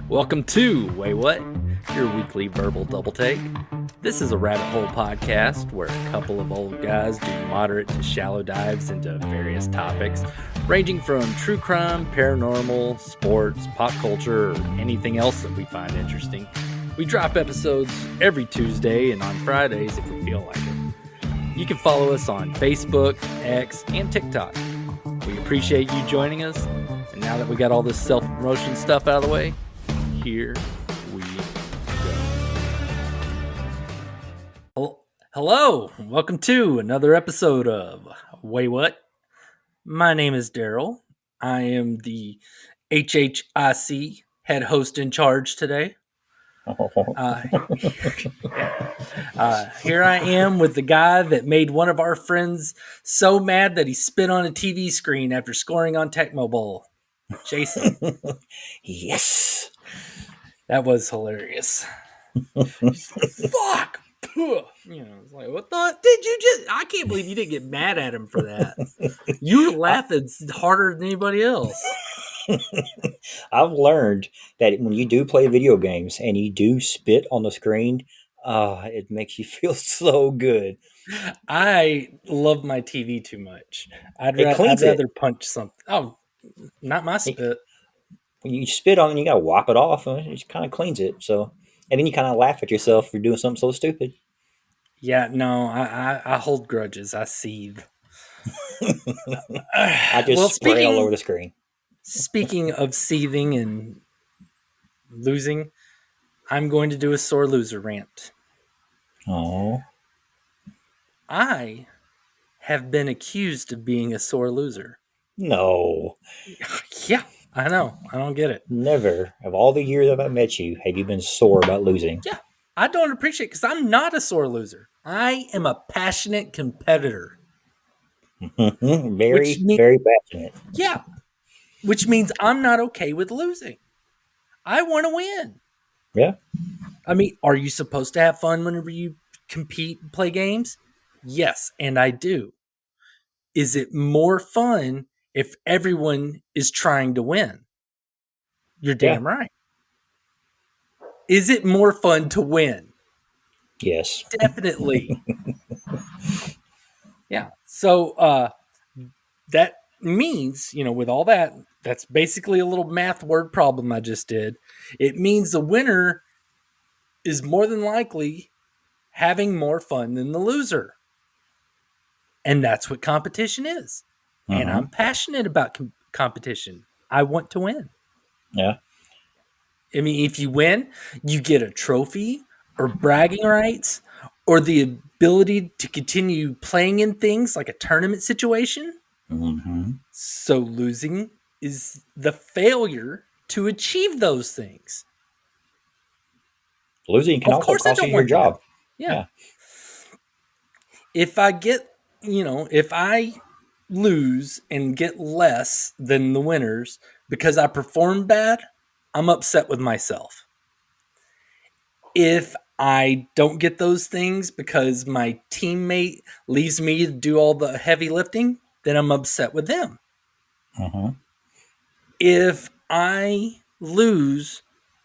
Welcome to Waywut, your weekly verbal double take. This is a rabbit hole podcast where a couple of old guys do moderate to shallow dives into various topics, ranging from true crime, paranormal, sports, pop culture, or anything else that we find interesting. We drop episodes every Tuesday and on Fridays if we feel like it. You can follow us on Facebook, X, and TikTok. We appreciate you joining us. And now that we got all this self-promotion stuff out of the way, here we go. Hello, welcome to another episode of Waywut. My name is Darrell. I am the HHIC head host in charge today. Here I am with the guy that made one of our friends so mad that he spit on a TV screen after scoring on Tecmo Bowl. Jason. Yes. That was hilarious. Fuck! You know, it's like, what the? Did you just? I can't believe you didn't get mad at him for that. You were laughing harder than anybody else. I've learned that when you do play video games and you do spit on the screen, it makes you feel so good. I love my TV too much. I'd rather punch something. Oh, not my spit. When you spit on it, you gotta wipe it off, and it just kind of cleans it. So, and then you kind of laugh at yourself for doing something so stupid. Yeah, no, I hold grudges. I seethe. I just spray all over the screen. Speaking of seething and losing, I'm going to do a sore loser rant. Oh. I have been accused of being a sore loser. No. Yeah, I know. I don't get it. Never. Of all the years that I've met you, have you been sore about losing? Yeah, I don't appreciate it because I'm not a sore loser. I am a passionate competitor. Very passionate. Yeah. Which means I'm not okay with losing. I want to win. Yeah. I mean, are you supposed to have fun whenever you compete and play games? Yes, and I do. Is it more fun if everyone is trying to win? You're damn right. Is it more fun to win? Yes. Definitely. Yeah. So that means, you know, with all that, that's basically a little math word problem I just did. It means the winner is more than likely having more fun than the loser. And that's what competition is. Mm-hmm. And I'm passionate about competition. I want to win. Yeah. I mean, if you win, you get a trophy or bragging rights or the ability to continue playing in things like a tournament situation. Mm-hmm. So losing is the failure to achieve those things. Losing can also cost you your job. Yeah. If I lose and get less than the winners because I performed bad, I'm upset with myself. If I don't get those things because my teammate leaves me to do all the heavy lifting, then I'm upset with them. Mm-hmm. If I lose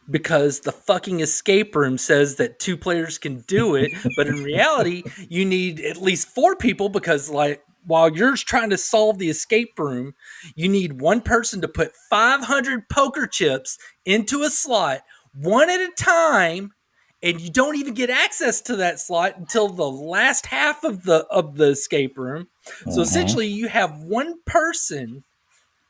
because the fucking escape room says that 2 players can do it, but in reality, you need at least 4 people because, like, while you're trying to solve the escape room, you need one person to put 500 poker chips into a slot, one at a time, and you don't even get access to that slot until the last half of the escape room. Mm-hmm. So essentially, you have one person,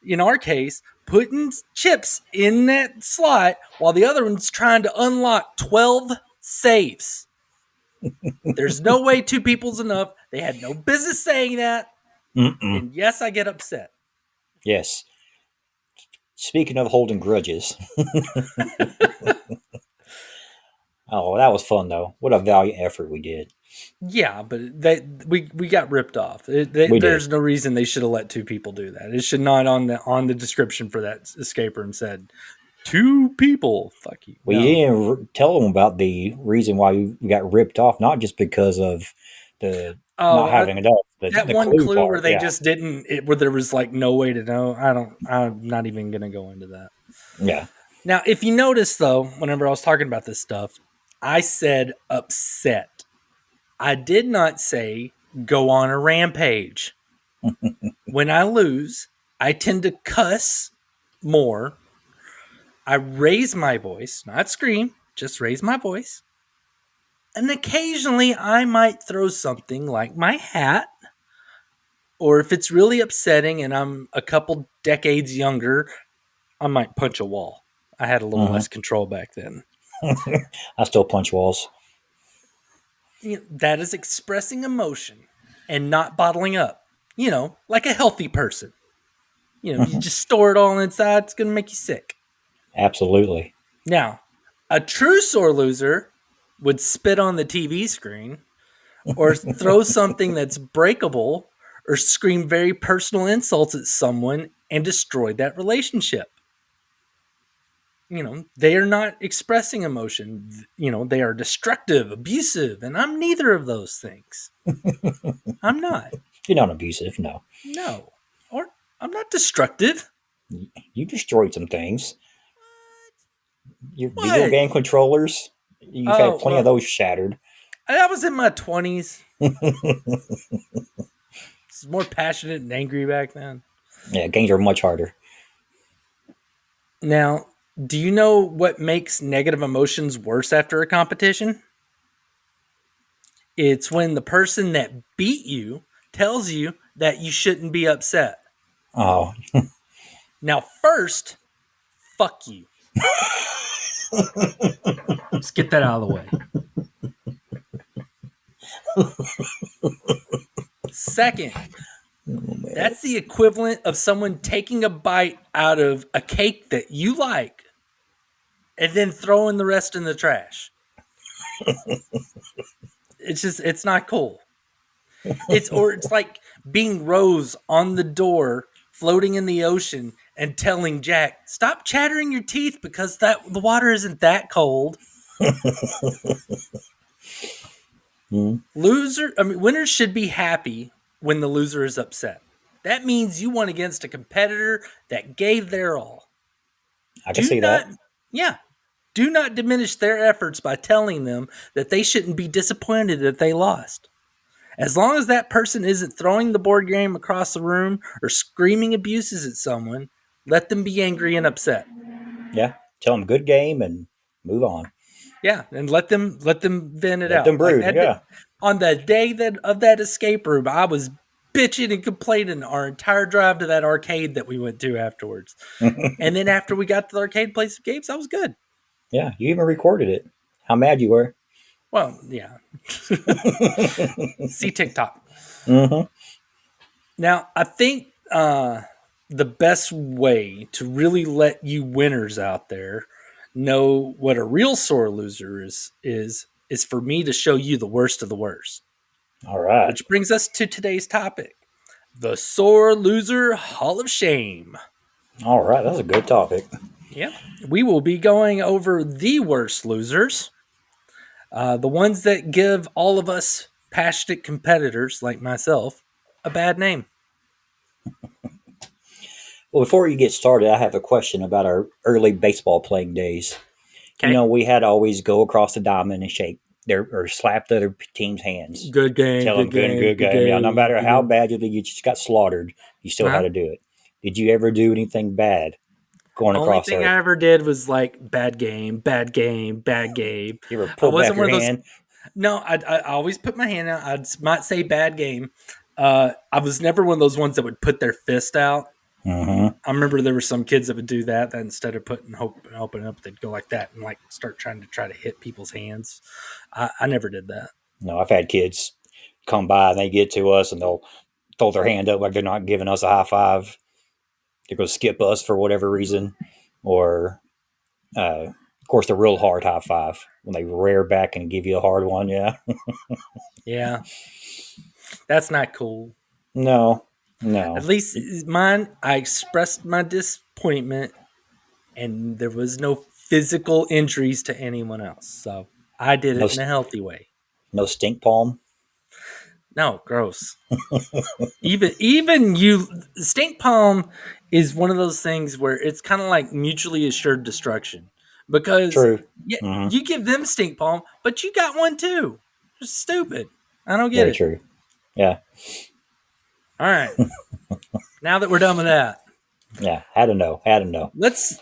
in our case, putting chips in that slot while the other one's trying to unlock 12 safes. There's no way 2 people's enough. They had no business saying that. Mm-mm. And yes, I get upset. Yes. Speaking of holding grudges. Oh, that was fun, though. What a valiant effort we did. Yeah, but we got ripped off. There's no reason they should have let 2 people do that. It should not on the description for that escape room said 2 people. Fuck you. Well, you didn't tell them about the reason why we got ripped off, not just because of the not having enough. That one clue where they just didn't, where there was like no way to know. I'm not even going to go into that. Yeah. Now, if you notice though, whenever I was talking about this stuff, I said upset. I did not say go on a rampage. When I lose, I tend to cuss more. I raise my voice, not scream, just raise my voice. And occasionally I might throw something like my hat, or if it's really upsetting and I'm a couple decades younger, I might punch a wall. I had a little Hmm. less control back then. I still punch walls. That is expressing emotion and not bottling up. Like a healthy person. You Hmm. just store it all inside, it's going to make you sick. Absolutely. Now, a true sore loser would spit on the TV screen or throw something that's breakable or scream very personal insults at someone and destroy that relationship. They are not expressing emotion. They are destructive, abusive, and I'm neither of those things. I'm not. You're not abusive, no. No. Or I'm not destructive. You destroyed some things. Your video What? game controllers, you've had Oh, plenty of well, those shattered. I was in my 20s. I was more passionate and angry back then. Yeah, games are much harder. Now, do you know what makes negative emotions worse after a competition? It's when the person that beat you tells you that you shouldn't be upset. Oh, Now, first, fuck you. Let's get that out of the way. Second, man. that's the equivalent of someone taking a bite out of a cake that you like and then throwing the rest in the trash. It's not cool. It's like being Rose on the door floating in the ocean and telling Jack, "Stop chattering your teeth because the water isn't that cold." Mm. Winners should be happy when the loser is upset. That means you won against a competitor that gave their all. I can Do see not that. Yeah, do not diminish their efforts by telling them that they shouldn't be disappointed that they lost. As long as that person isn't throwing the board game across the room or screaming abuses at someone, let them be angry and upset. Yeah, tell them good game and move on. Yeah, and let them vent it Let out. them Like brood. that Yeah. on the day of that escape room, I was bitching and complaining our entire drive to that arcade that we went to afterwards. And then after we got to the arcade place of games, I was good. Yeah, you even recorded it. How mad you were. Well, yeah. See TikTok. Hmm. Now, I think the best way to really let you winners out there know what a real sore loser is for me to show you the worst of the worst. All right. Which brings us to today's topic, the Sore Loser Hall of Shame. All right. That's a good topic. Yep. We will be going over the worst losers, the ones that give all of us passionate competitors like myself a bad name. Well, before you get started, I have a question about our early baseball playing days. You Okay. know, we had to always go across the diamond and shake their or slap the other team's hands. Good game, Tell good them good and game, good good game. Yeah, no game, matter good how game. bad you just got slaughtered, you still had Huh? to do it. Did you ever do anything bad going Only across thing there? I ever did was like bad game, bad game, bad game. You ever I pull back wasn't one your of those. hand? No, I always put my hand out. I might say bad game. I was never one of those ones that would put their fist out. Mm-hmm. I remember there were some kids that would do that instead of putting open up, they'd go like that and like start try to hit people's hands. I never did that. No, I've had kids come by and they get to us and they'll throw their hand up like they're not giving us a high five. They're going to skip us for whatever reason, or of course the real hard high five when they rear back and give you a hard one. Yeah, Yeah, that's not cool. no, At no. least mine, I expressed my disappointment and there was no physical injuries to anyone else. So I did No, it in a healthy way. no stink palm. No, gross. Even you, stink palm is one of those things where it's kind of like mutually assured destruction because True. yeah, Hmm. you give them stink palm, but you got one too. It's stupid. I don't get Very it. true. Yeah. All right, now that we're done with that, Yeah. Had to know. Had to know. let's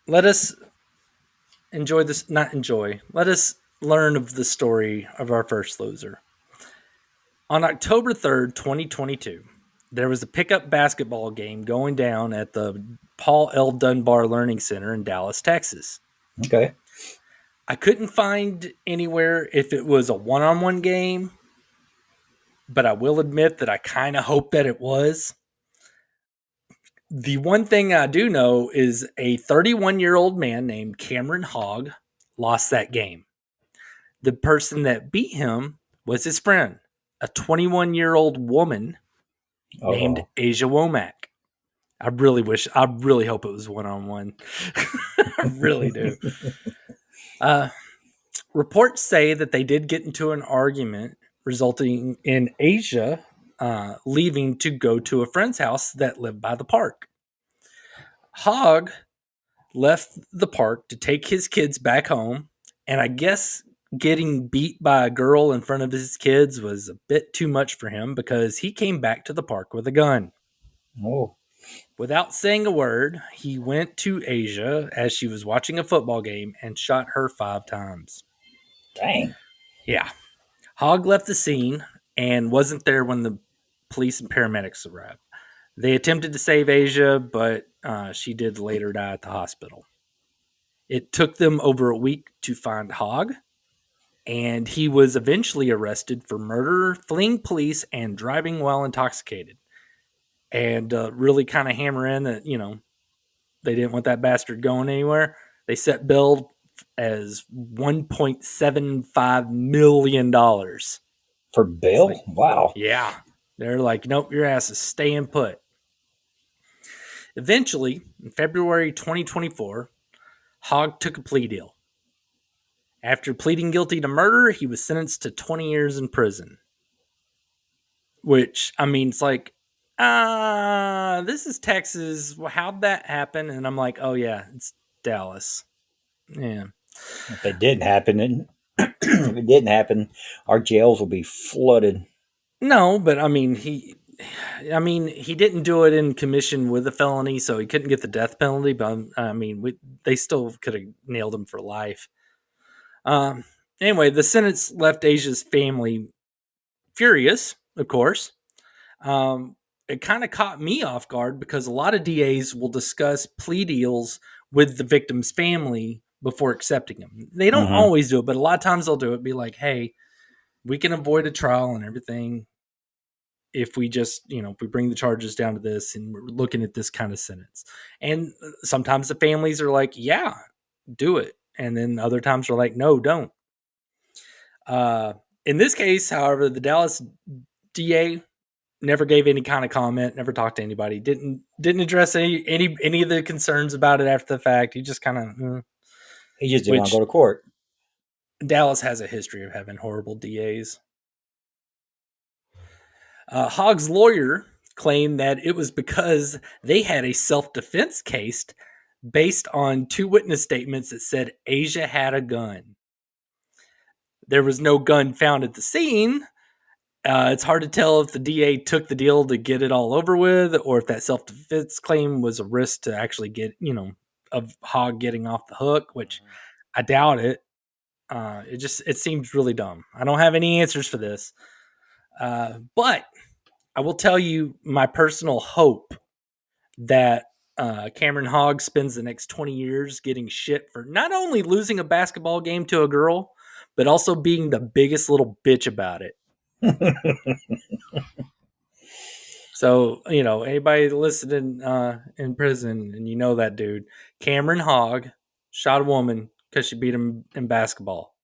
let us enjoy this. Not enjoy. Let us learn of the story of our first loser. On October 3rd, 2022, there was a pickup basketball game going down at the Paul L. Dunbar Learning Center in Dallas, Texas. Okay. I couldn't find anywhere if it was a one on one game, but I will admit that I kind of hope that it was. The one thing I do know is a 31-year-old man named Cameron Hogg lost that game. The person that beat him was his friend, a 21-year-old woman named Oh. Asia Womack. I really hope it was one on one. I really do. Uh, Reports say that they did get into an argument, resulting in Asia leaving to go to a friend's house that lived by the park. Hogg left the park to take his kids back home, and I guess getting beat by a girl in front of his kids was a bit too much for him because he came back to the park with a gun. Oh. Without saying a word, he went to Asia as she was watching a football game and shot her 5 times. Dang. Yeah. Hogg left the scene and wasn't there when the police and paramedics arrived. They attempted to save Asia, but she did later die at the hospital. It took them over a week to find Hogg, and he was eventually arrested for murder, fleeing police, and driving while intoxicated. And really kind of hammer in that, they didn't want that bastard going anywhere. They set bail as $1.75 million. For It's like, Bill? Wow. yeah. They're like, nope, your ass is staying put. Eventually, in February 2024, Hogg took a plea deal. After pleading guilty to murder, he was sentenced to 20 years in prison. Which, I mean, it's like, this is Texas. How'd that happen? And I'm like, oh, yeah, it's Dallas. Yeah. If it didn't happen, if it didn't happen, our jails will be flooded. No, but I mean, he didn't do it in commission with a felony, so he couldn't get the death penalty. But I mean, they still could have nailed him for life. Um, anyway, the sentence left Asia's family furious, of course. It kind of caught me off guard because a lot of DAs will discuss plea deals with the victim's family before accepting them. They don't Hmm. always do it, but a lot of times they'll do it. Be like, hey, we can avoid a trial and everything if we just, if we bring the charges down to this and we're looking at this kind of sentence. And sometimes the families are like, yeah, do it. And then other times they're like, no, don't. Uh, in this case, however, the Dallas DA never gave any kind of comment, never talked to anybody, didn't address any of the concerns about it after the fact. He just kind of, He just didn't want to go which to court. Dallas has a history of having horrible DAs. Hogg's lawyer claimed that it was because they had a self defense case based on two witness statements that said Asia had a gun. There was no gun found at the scene. It's hard to tell if the DA took the deal to get it all over with, or if that self defense claim was a risk to actually get, of Hogg getting off the hook, which I doubt it. It seems really dumb. I don't have any answers for this, but I will tell you my personal hope that Cameron Hogg spends the next 20 years getting shit for not only losing a basketball game to a girl, but also being the biggest little bitch about it. So, anybody listening in prison and you know that dude, Cameron Hogg shot a woman because she beat him in basketball.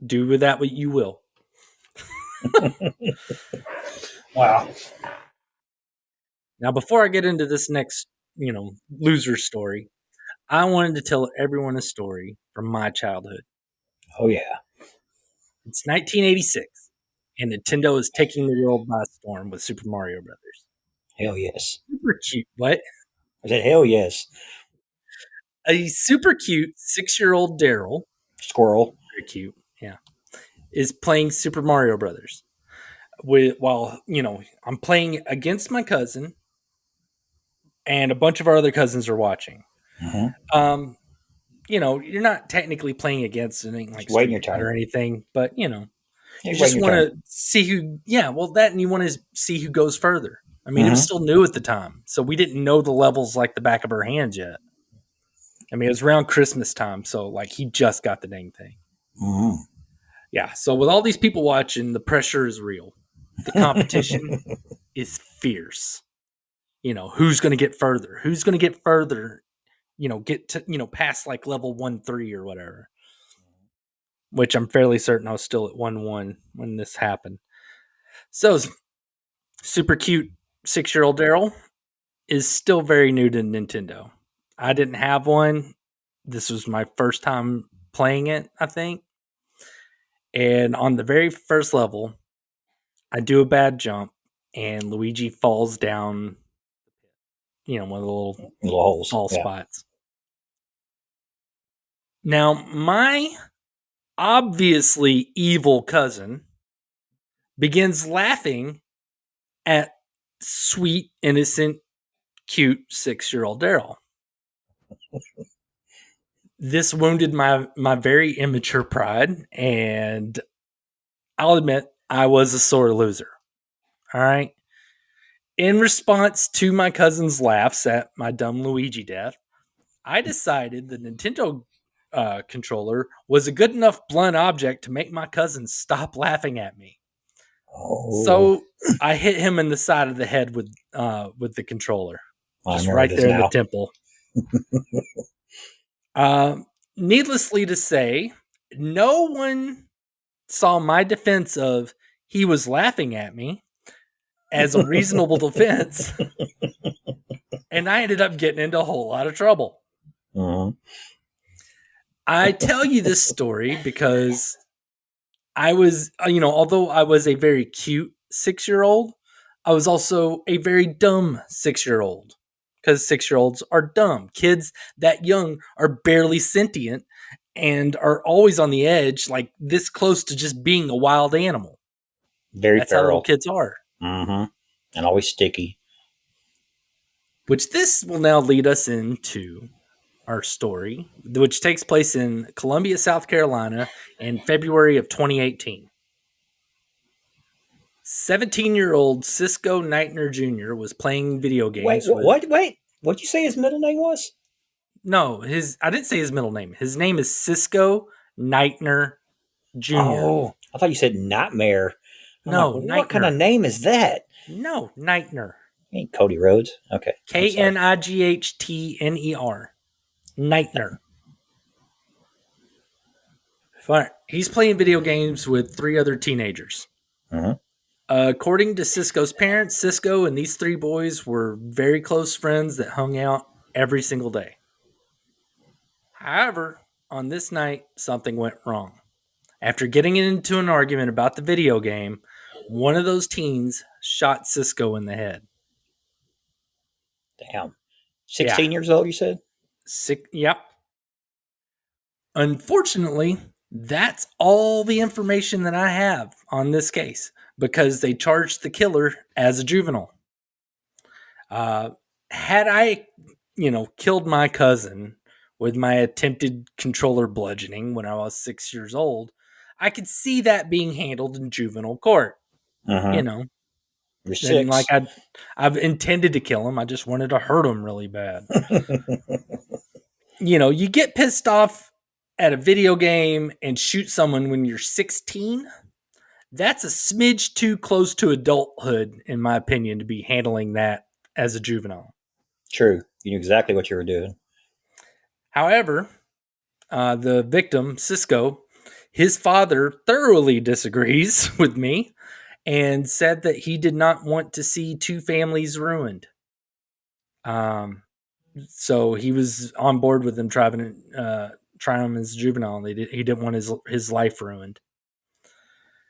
Do with that what you will. Wow. Now, before I get into this next, loser story, I wanted to tell everyone a story from my childhood. Oh, yeah. It's 1986, and Nintendo is taking the world by storm with Super Mario Brothers. Hell yes. Super cute. What? I said, hell yes. A super cute 6-year-old Darrell, Squirrel. very cute, yeah, is playing Super Mario Brothers. While I'm playing against my cousin, and a bunch of our other cousins are watching. Mm-hmm. Um, you're not technically playing against anything like Just waiting Street your Fighter turn. or anything, but You're you waiting just your want turn. to see who. Yeah, well, that and you want to see who goes further. I mean, it was Mm-hmm. still new at the time, so we didn't know the levels like the back of our hands yet. I mean, it was around Christmas time, so like he just got the dang thing. Mm-hmm. Yeah, so with all these people watching, the pressure is real. The competition is fierce. Who's going to get further? Who's going to get further? Get to past like level 1-3 or whatever. Which I'm fairly certain I was still at 1-1 when this happened. So super cute 6-year-old Darrell is still very new to Nintendo. I didn't have one. This was my first time playing it, I think. And on the very first level, I do a bad jump and Luigi falls down, one of the little Little holes. fall Yeah. spots. Now, my obviously evil cousin begins laughing at sweet, innocent, cute 6-year-old Darrell. This wounded my very immature pride, and I'll admit I was a sore loser. All right. In response to my cousin's laughs at my dumb Luigi death, I decided the Nintendo controller was a good enough blunt object to make my cousin stop laughing at me. Oh, So I hit him in the side of the head with the controller, I just remember right this there in the now. temple. Uh, Needlessly to say, no one saw my defense of he was laughing at me as a reasonable defense, and I ended up getting into a whole lot of trouble. Mm-hmm. I tell you this story because I was, although I was a very cute 6-year-old, I was also a very dumb 6-year-old because 6-year-olds are dumb. Kids that young are barely sentient and are always on the edge, like this close to just being a wild animal. Very That's how little feral. kids are. Mm-hmm. And always sticky. Which this will now lead us into our story, which takes place in Columbia, South Carolina in February of 2018. 17-year-old Cisco Knightner Jr. was playing video Wait, games what? with. Wait. What'd you say his middle name was? No, I didn't say his middle name. His name is Cisco Knightner Jr. Oh, I thought you said Nightmare. I'm like, No, what kind of Knightner. name is that? No, Knightner. Ain't Cody Rhodes. Okay, I'm sorry. Knightner. Knightner. Fine. He's playing video games with 3 other teenagers. Mm-hmm. According to Cisco's parents, Cisco and these 3 boys were very close friends that hung out every single day. However, on this night, something went wrong. After getting into an argument about the video game, one of those teens shot Cisco in the head. Damn. Yeah. 16 years old, you said? Yep. Unfortunately, that's all the information that I have on this case because they charged the killer as a juvenile. Had I, killed my cousin with my attempted controller bludgeoning when I was 6 years old, I could see that being handled in juvenile court. Mm-hmm. You know, You're and like 6. I've intended to kill him. I just wanted to hurt him really bad. You get pissed off at a video game and shoot someone when you're 16. That's a smidge too close to adulthood, in my opinion, to be handling that as a juvenile. True. You knew exactly what you were doing. However, the victim, Cisco, his father thoroughly disagrees with me and said that he did not want to see 2 families ruined. So he was on board with them trying him as a juvenile. He didn't want his life ruined.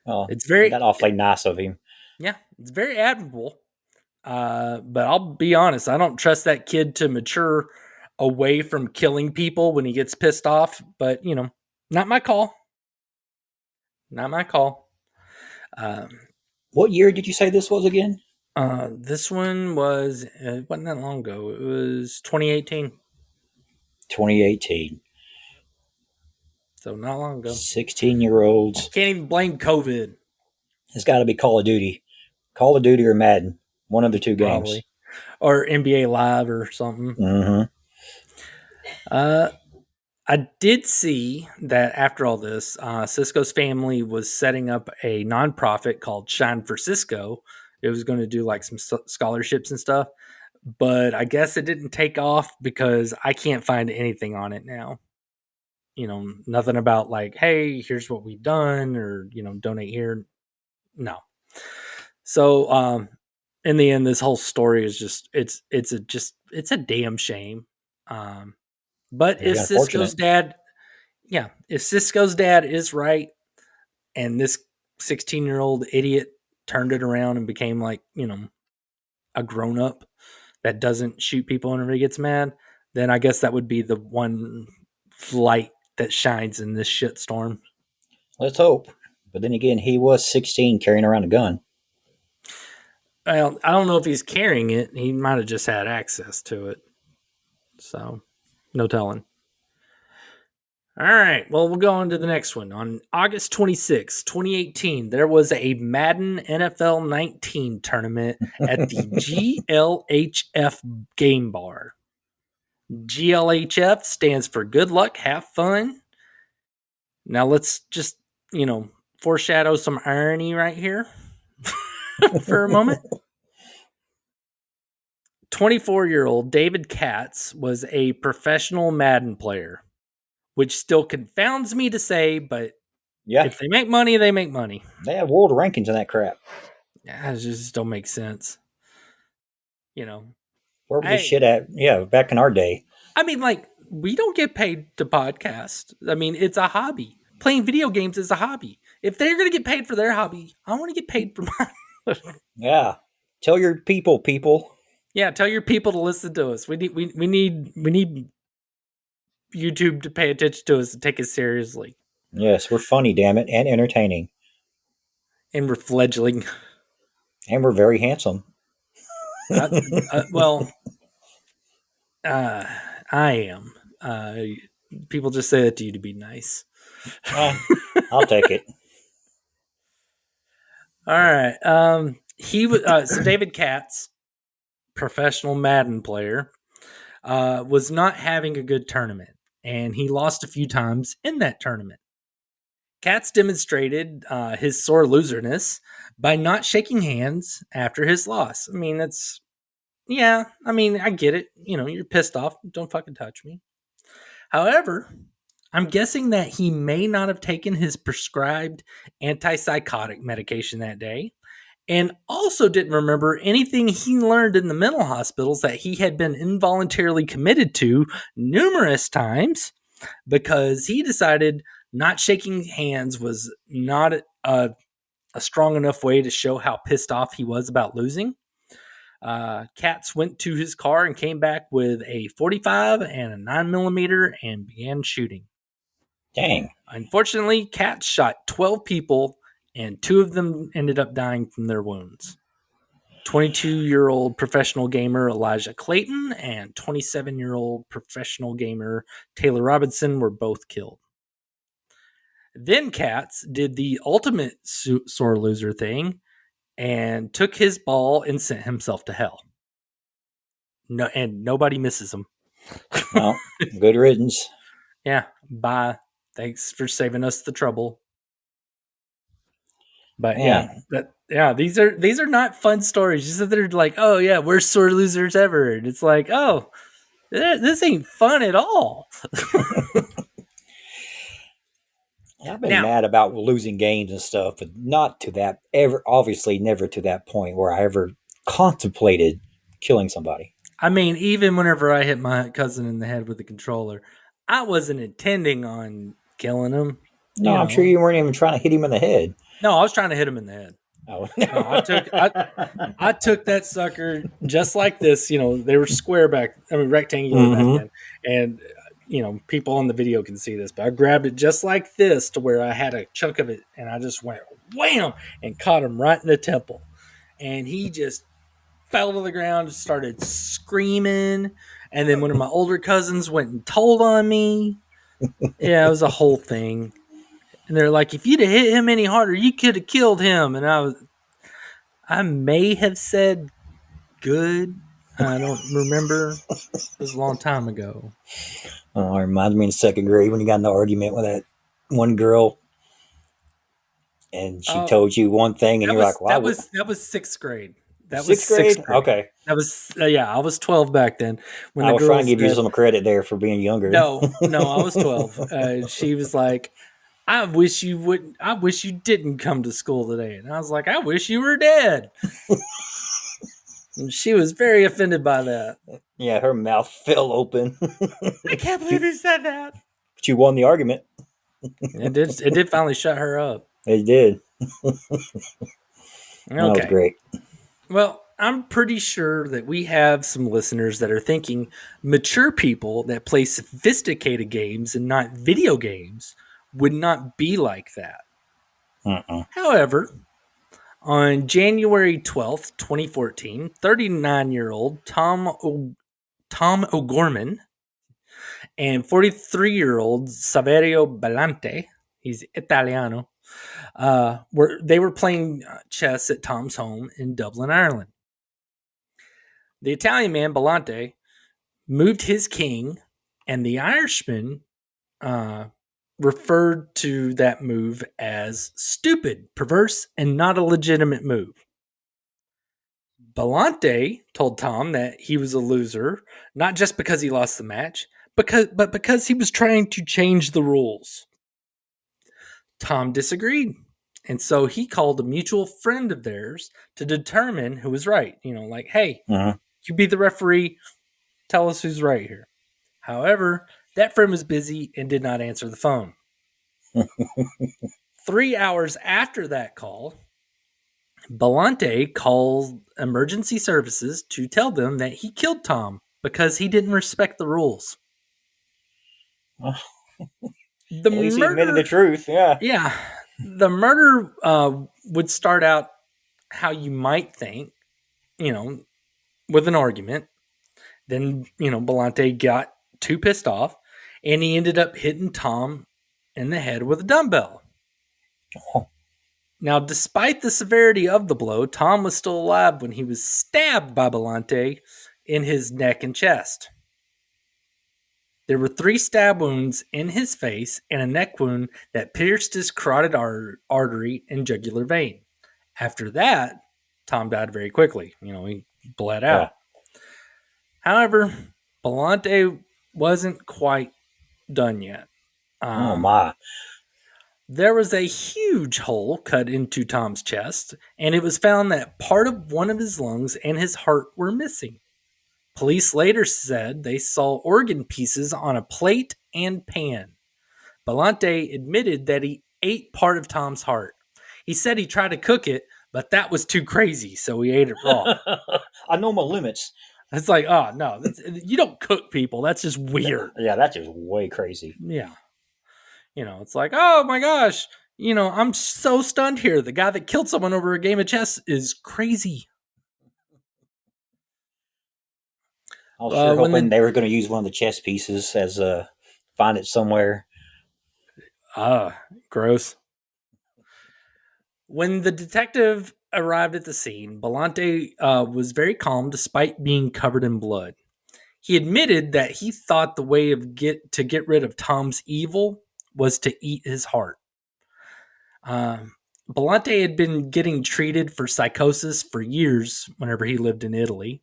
Oh, It's that awfully nice of him. yeah, it's very admirable But I'll be honest, I don't trust that kid to mature away from killing people when he gets pissed off. But not my call. Not my call. Um, What year did you say this was again? this one was wasn't that long ago. It was 2018, 2018. so not long ago. 16-year-olds. Can't even blame COVID. It's got to be Call of Duty. Call of Duty or Madden. One of the two games. Probably, or NBA Live or something. Mm-hmm. Uh, I did see that after all this, Cisco's family was setting up a nonprofit called Shine for Cisco. It was going to do like some scholarships and stuff, but I guess it didn't take off because I can't find anything on it now. Nothing about like, hey, here's what we've done, or donate here. No. So, in the end, this whole story is it's a damn shame. Um, but Very unfortunate. if Cisco's dad is right, and this 16-year-old idiot turned it around and became like a grown up that doesn't shoot people whenever he gets mad, then I guess that would be the one light that shines in this shitstorm. Let's hope. But then again, he was 16 carrying around a gun. Well, I don't know if he's carrying it. He might have just had access to it. So, no telling. All right. Well, we'll go on to the next one. On August 26, 2018, there was a Madden NFL 19 tournament at the GLHF Game Bar. GLHF stands for Good Luck, Have Fun. Now, let's just, foreshadow some irony right here for a moment. 24-year-old David Katz was a professional Madden player, which still confounds me to say, but Yeah. if they make money, they make money. They have world rankings in that crap. Yeah, it just don't make sense. Where was this shit at? Yeah, back in our day. I mean, like, we don't get paid to podcast. I mean, it's a hobby. Playing video games is a hobby. If they're going to get paid for their hobby, I want to get paid for mine. Yeah. Tell your people. Yeah, tell your people to listen to us. We need YouTube to pay attention to us and take us seriously. Yes, we're funny, damn it, and entertaining. And we're fledgling. And we're very handsome. Well, I am. People just say that to you to be nice. I'll take it. All right. He was so David Katz, professional Madden player, was not having a good tournament, and he lost a few times in that tournament. Katz demonstrated his sore loserness by not shaking hands after his loss. I mean, I get it. You're pissed off. Don't fucking touch me. However, I'm guessing that he may not have taken his prescribed antipsychotic medication that day, and also didn't remember anything he learned in the mental hospitals that he had been involuntarily committed to numerous times, because he decided not shaking hands was not a strong enough way to show how pissed off he was about losing. Katz went to his car and came back with a 45 and a 9mm and began shooting. Dang. Unfortunately, Katz shot 12 people, and 2 of them ended up dying from their wounds. 22-year-old professional gamer Elijah Clayton and 27-year-old professional gamer Taylor Robinson were both killed. Then Katz did the ultimate sore loser thing and took his ball and sent himself to hell. No, and nobody misses him. Well, good riddance. Yeah, bye. Thanks for saving us the trouble. But Man. these are not fun stories. Just that they're like, oh yeah, we're sore losers ever. And it's like, oh, this ain't fun at all. I've been mad about losing games and stuff, but not to that obviously never to that point where I ever contemplated killing somebody. I mean, even whenever I hit my cousin in the head with the controller, I wasn't intending on killing him. No, I'm sure you weren't even trying to hit him in the head. No, I was trying to hit him in the head. Oh. No, I took that sucker just like this. They were rectangular back Mm-hmm. then, and people on the video can see this, but I grabbed it just like this to where I had a chunk of it, and I just went wham and caught him right in the temple, and he just fell to the ground, started screaming, and then one of my older cousins went and told on me. Yeah, it was a whole thing. And they're like, if you'd have hit him any harder, you could have killed him. And I may have said good. I don't remember. It was a long time ago. Oh, it reminds me in second grade when you got in the argument with that one girl, and she Oh, told you one thing, and that you're like, was "Well, that was that was sixth grade. That was sixth sixth grade? grade. Okay." That was yeah. I was 12 back then when I the was trying girl to give you said some credit there for being younger. no. I was 12. She was like, I wish you wouldn't. I wish you didn't come to school today. And I was like, I wish you were dead. And she was very offended by that. Yeah, her mouth fell open. I can't believe you, he said that. but you won the argument. It did. It did finally shut her up. It did. That was Okay. great. Well, I'm pretty sure that we have some listeners that are thinking mature people that play sophisticated games and not video games would not be like that. Uh-uh. However, on January 12th, 2014, 39-year-old Tom O'Gorman and 43-year-old Saverio Bellante, he's Italiano, were playing chess at Tom's home in Dublin, Ireland. The Italian man Bellante moved his king, and the Irishman uh, referred to that move as stupid, perverse, and not a legitimate move. Bellante told Tom that he was a loser, not just because he lost the match, but because he was trying to change the rules. Tom disagreed. And so he called a mutual friend of theirs to determine who was right. Like, hey, Uh-huh. you be the referee, tell us who's right here. However, that friend was busy and did not answer the phone. 3 hours after that call, Bellante called emergency services to tell them that he killed Tom because he didn't respect the rules. Well, The at least he admitted the murder, truth. Yeah. yeah, the murder would start out how you might think, you know, with an argument. Then, Bellante got too pissed off and he ended up hitting Tom in the head with a dumbbell. Oh. Now, despite the severity of the blow, Tom was still alive when he was stabbed by Bellante in his neck and chest. There were 3 stab wounds in his face and a neck wound that pierced his carotid artery and jugular vein. After that, Tom died very quickly. He bled Yeah. out. However, Bellante wasn't quite done yet. Oh my. There was a huge hole cut into Tom's chest, and it was found that part of one of his lungs and his heart were missing. Police later said they saw organ pieces on a plate and pan. Bellante admitted that he ate part of Tom's heart. He said he tried to cook it, but that was too crazy, so he ate it raw. I know my limits. It's like, oh, no, you don't cook people. That's just weird. Yeah, that's just way crazy. Yeah. It's like, oh my gosh, I'm so stunned here. The guy that killed someone over a game of chess is crazy. I was sure When hoping they were going to use one of the chess pieces as find it somewhere. Gross. When the detective arrived at the scene, Bellante was very calm despite being covered in blood. He admitted that he thought the way to get rid of Tom's evil was to eat his heart. Bellante had been getting treated for psychosis for years whenever he lived in Italy.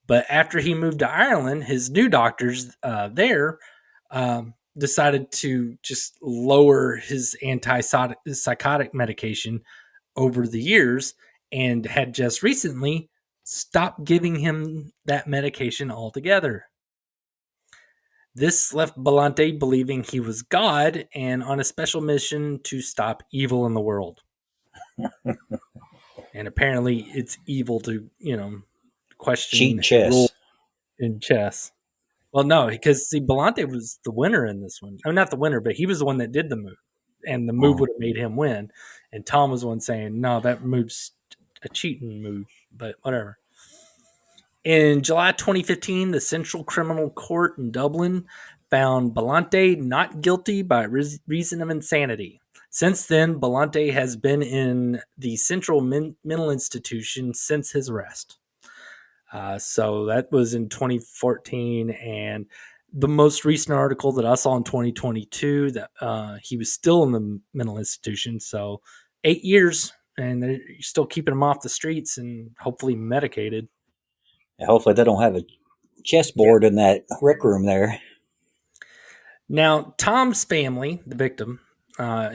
But after he moved to Ireland, his new doctors there decided to just lower his antipsychotic medication over the years and had just recently stopped giving him that medication altogether. This left Bellante believing he was God and on a special mission to stop evil in the world. and apparently it's evil to Cheating question rule chess. in chess. Well, no, because see, Belante was the winner in this one. I mean, not the winner, but he was the one that did the move, and the move Uh, would have made him win. And Tom was the one saying, "No, that move's a cheating move." But whatever. In July 2015, the Central Criminal Court in Dublin found Belante not guilty by reason of insanity. Since then, Belante has been in the Central Mental Institution since his arrest. So that was in 2014, and the most recent article that I saw in 2022 that he was still in the mental institution. So 8 years, and they're still keeping him off the streets and hopefully medicated. Hopefully, they don't have a Yeah. chessboard in that rec room there. Now, Tom's family, the victim,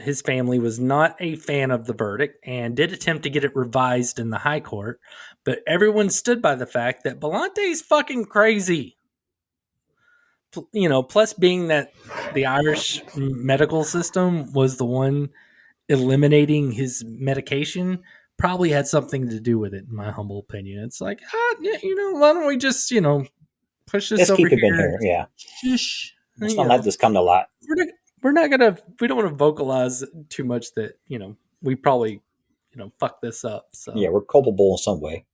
his family was not a fan of the verdict and did attempt to get it revised in the high court, but everyone stood by the fact that Belante's fucking crazy. Plus being that the Irish medical system was the one eliminating his medication probably had something to do with it, in my humble opinion. It's like, yeah, why don't we just, push this Let's over keep him in here and here. Yeah. shush, Let's not let this come to light. we're not, we're not gonna, we don't want to vocalize too much that, we probably, fuck this up. Yeah, So, we're culpable in some way.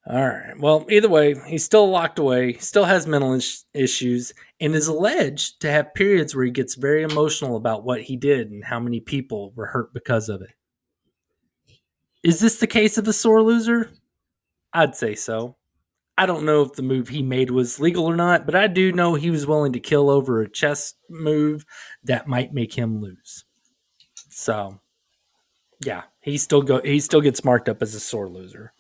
all right. Well, either way, he's still locked away, still has mental issues, and is alleged to have periods where he gets very emotional about what he did and how many people were hurt because of it. Is this the case of a sore loser? I'd say so. I don't know if the move he made was legal or not, but I do know he was willing to kill over a chess move that might make him lose. So, yeah, he still gets marked up as a sore loser.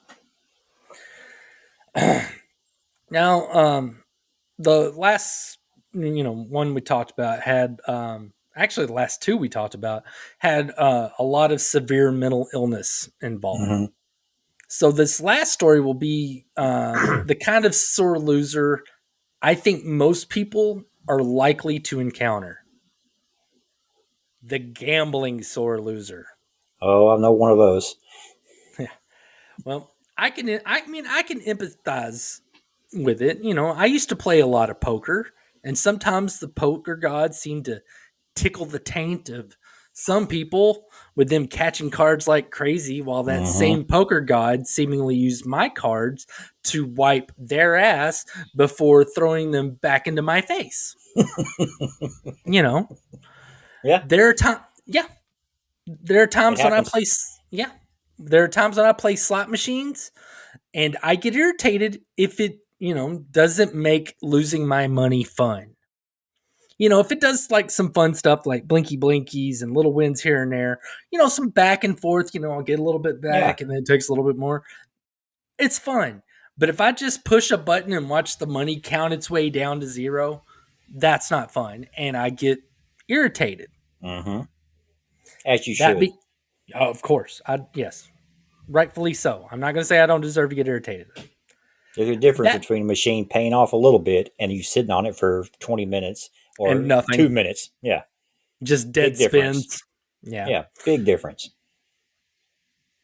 Now, the last one we talked about had actually the last two we talked about had a lot of severe mental illness involved. Hmm. So this last story will be the kind of sore loser I think most people are likely to encounter: the gambling sore loser. Oh, I'm not one of those. Well, I can empathize with it. I used to play a lot of poker, and sometimes the poker gods seem to tickle the taint of some people with them catching cards like crazy, while that Hmm. same poker god seemingly used my cards to wipe their ass before throwing them back into my face. You know, Yeah, there are times, yeah, there are it times when I happens. play, yeah, there are times when I play slot machines and I get irritated if it, doesn't make losing my money fun. If it does like some fun stuff like blinky blinkies and little wins here and there, some back and forth, I'll get a little bit Yeah. back and then it takes a little bit more. It's fun. But if I just push a button and watch the money count its way down to zero, that's not fun. And I get irritated. Hmm. As you That should. be, oh, of course. Yes, rightfully so. I'm not going to say I don't deserve to get irritated. There's a difference That between a machine paying off a little bit and you sitting on it for 20 minutes and or nothing, 2 minutes. Yeah. just dead Big difference. spins. Yeah. Yeah. Big difference.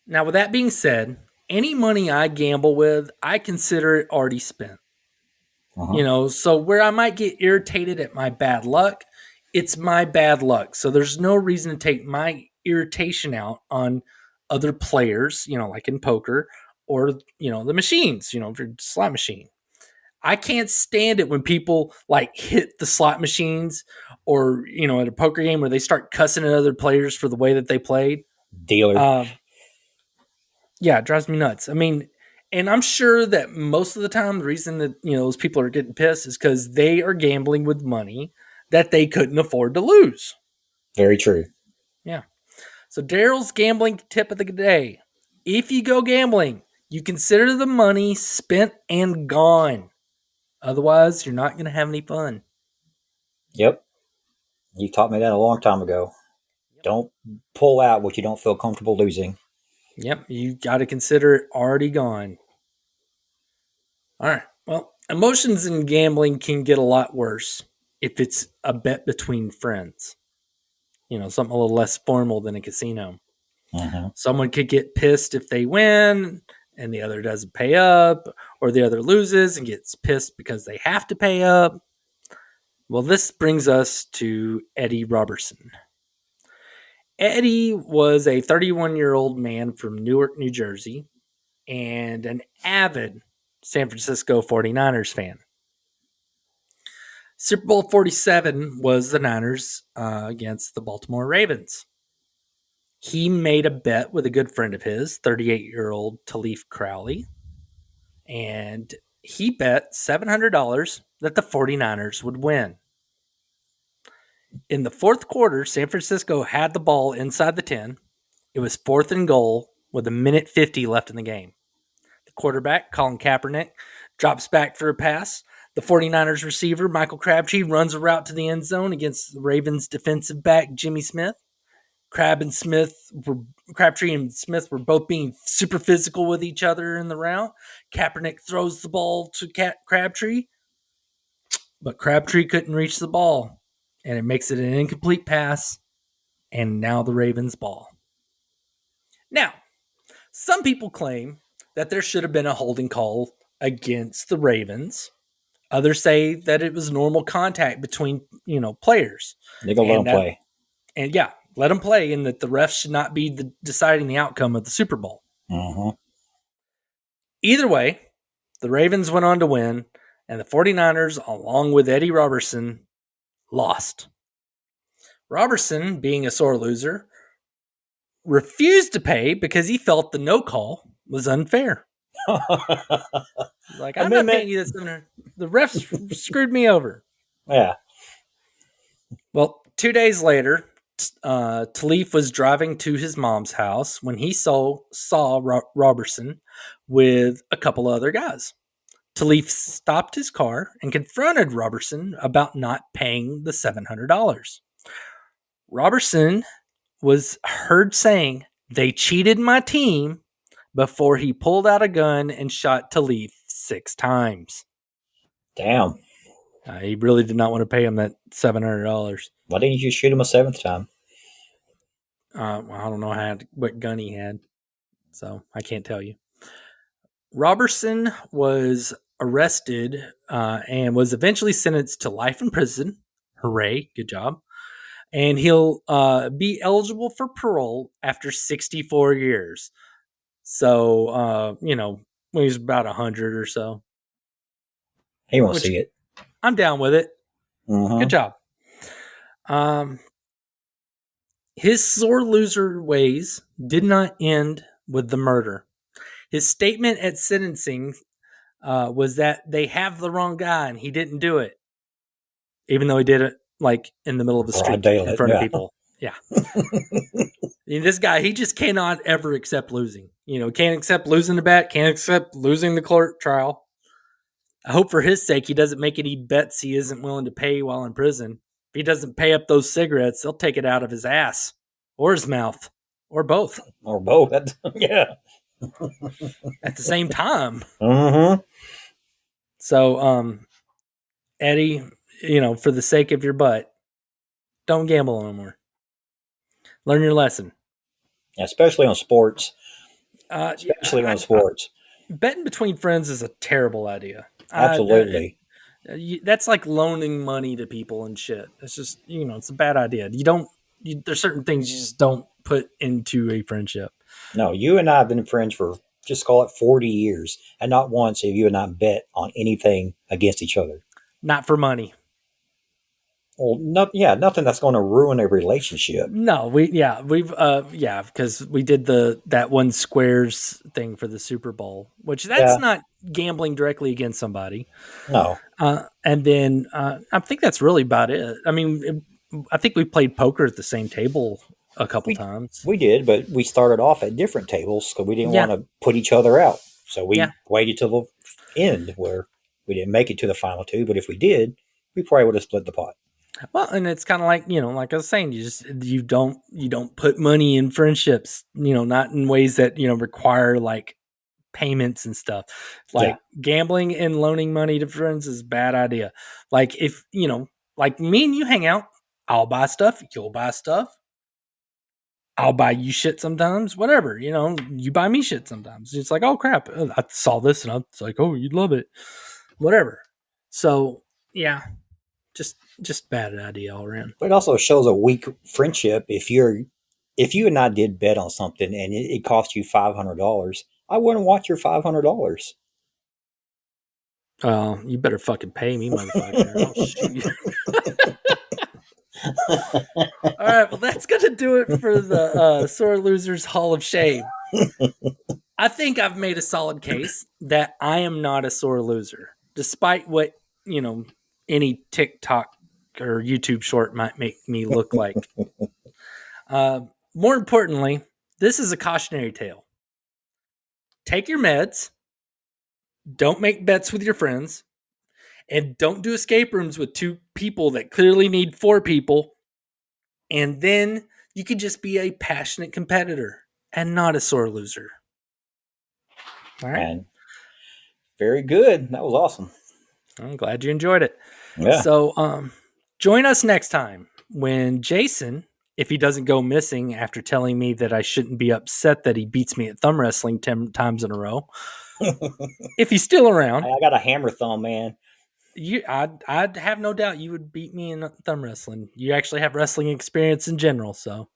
Now, with that being said, any money I gamble with, I consider it already spent. Uh-huh. So where I might get irritated at my bad luck, it's my bad luck. So there's no reason to take my irritation out on other players, like in poker or, the machines, if you're a slot machine. I can't stand it when people like hit the slot machines or, at a poker game where they start cussing at other players for the way that they played. Dealer. Yeah, it drives me nuts. I mean, and I'm sure that most of the time the reason that, those people are getting pissed is because they are gambling with money that they couldn't afford to lose. Very true. Yeah. So Darrell's gambling tip of the day. If you go gambling, you consider the money spent and gone. Otherwise, you're not going to have any fun. Yep. You taught me that a long time ago. Don't pull out what you don't feel comfortable losing. Yep, you got to consider it already gone. All right. Well, emotions in gambling can get a lot worse if it's a bet between friends. Something a little less formal than a casino. Mm-hmm. Someone could get pissed if they win and the other doesn't pay up, or the other loses and gets pissed because they have to pay up. Well, this brings us to Eddie Robertson. Eddie was a 31-year-old man from Newark, New Jersey, and an avid San Francisco 49ers fan. Super Bowl 47 was the Niners against the Baltimore Ravens. He made a bet with a good friend of his, 38-year-old Talif Crowley, and he bet $700 that the 49ers would win. In the fourth quarter, San Francisco had the ball inside the 10. It was 4th and goal with a minute 50 left in the game. The quarterback, Colin Kaepernick, drops back for a pass. The 49ers receiver, Michael Crabtree, runs a route to the end zone against the Ravens defensive back, Jimmy Smith. Crabtree and Smith were both being super physical with each other in the route. Kaepernick throws the ball to Crabtree, but Crabtree couldn't reach the ball, and it makes it an incomplete pass, and now the Ravens' ball. Now, some people claim that there should have been a holding call against the Ravens. Others say that it was normal contact between, players. They go let them play. And yeah, let them play, and that the refs should not be deciding the outcome of the Super Bowl. Mm-hmm. Either way, the Ravens went on to win, and the 49ers, along with Eddie Robertson, lost. Robertson, being a sore loser, refused to pay because he felt the no call was unfair. Like, I'm not paying you this. The refs screwed me over. Yeah. Well, 2 days later, Talif was driving to his mom's house when he saw Robertson with a couple of other guys. Talif stopped his car and confronted Robertson about not paying the $700. Robertson was heard saying, "They cheated my team," before he pulled out a gun and shot Talif 6 times. Damn. He really did not want to pay him that $700. Why didn't you shoot him a 7th time? I don't know what gun he had, so I can't tell you. Robertson was arrested and was eventually sentenced to life in prison. Hooray, good job. And he'll be eligible for parole after 64 years. So, when he's about 100 or so. He won't see it. I'm down with it. Mm-hmm. Good job. His sore loser ways did not end with the murder. His statement at sentencing was that they have the wrong guy and he didn't do it, even though he did it like in the middle of the street in front of people. Yeah. This guy, he just cannot ever accept losing. Can't accept losing the bet, can't accept losing the court trial. I hope for his sake he doesn't make any bets he isn't willing to pay while in prison. If he doesn't pay up those cigarettes, they'll take it out of his ass or his mouth or both. Or both. Yeah. At the same time. Mm-hmm. So, Eddie, for the sake of your butt, don't gamble no more. Learn your lesson. Especially on sports. On sports. Betting between friends is a terrible idea. Absolutely. That's like loaning money to people and shit. It's just, it's a bad idea. There's certain things you just don't put into a friendship. No, you and I have been friends for, just call it 40 years. And not once have you and I bet on anything against each other. Not for money. Well, nothing that's going to ruin a relationship. No, because we did that one squares thing for the Super Bowl, which that's not gambling directly against somebody. No. And then I think that's really about it. I mean, I think we played poker at the same table a couple times. We did, but we started off at different tables because we didn't want to put each other out. So we waited till the end where we didn't make it to the final 2. But if we did, we probably would have split the pot. Well, and it's kind of like, like I was saying, you don't put money in friendships, not in ways that, require like payments and stuff. Like gambling and loaning money to friends is a bad idea. Like if, like me and you hang out, I'll buy stuff, you'll buy stuff. I'll buy you shit sometimes, whatever, you buy me shit sometimes. It's like, oh crap, I saw this and it's like, oh, you'd love it, whatever. So yeah, just bad idea all around. But it also shows a weak friendship if you and I did bet on something and it cost you $500. I wouldn't want your $500. You better fucking pay me, motherfucker. I'll shoot you. All right, well, that's gonna do it for the Sore Losers Hall of Shame. I think I've made a solid case that I am not a sore loser, despite what any TikTok or YouTube short might make me look like. More importantly, this is a cautionary tale. Take your meds. Don't make bets with your friends. And don't do escape rooms with 2 people that clearly need 4 people. And then you could just be a passionate competitor and not a sore loser. All right. And very good. That was awesome. I'm glad you enjoyed it. Yeah. So join us next time when Jason, if he doesn't go missing after telling me that I shouldn't be upset that he beats me at thumb wrestling 10 times in a row, if he's still around. I got a hammer thumb, man. I'd have no doubt you would beat me in thumb wrestling. You actually have wrestling experience in general, so.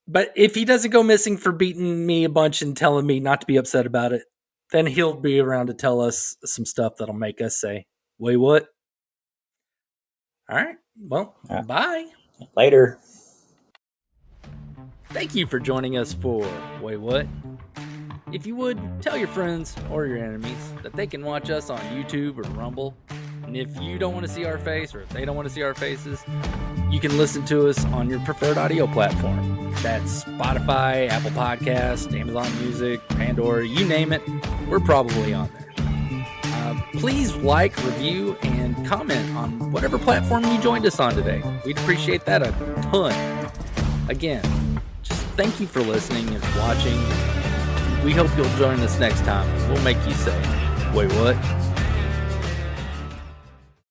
But if he doesn't go missing for beating me a bunch and telling me not to be upset about it, then he'll be around to tell us some stuff that'll make us say, Waywut. All right. Well, bye. Later. Thank you for joining us for Waywut. If you would, tell your friends or your enemies that they can watch us on YouTube or Rumble. And if you don't want to see our face, or if they don't want to see our faces, you can listen to us on your preferred audio platform. That's Spotify, Apple Podcasts, Amazon Music, Pandora, you name it, we're probably on there. Please like, review, and comment on whatever platform you joined us on today. We'd appreciate that a ton. Again, just thank you for listening and watching. We hope you'll join us next time. We'll make you say, wait, what?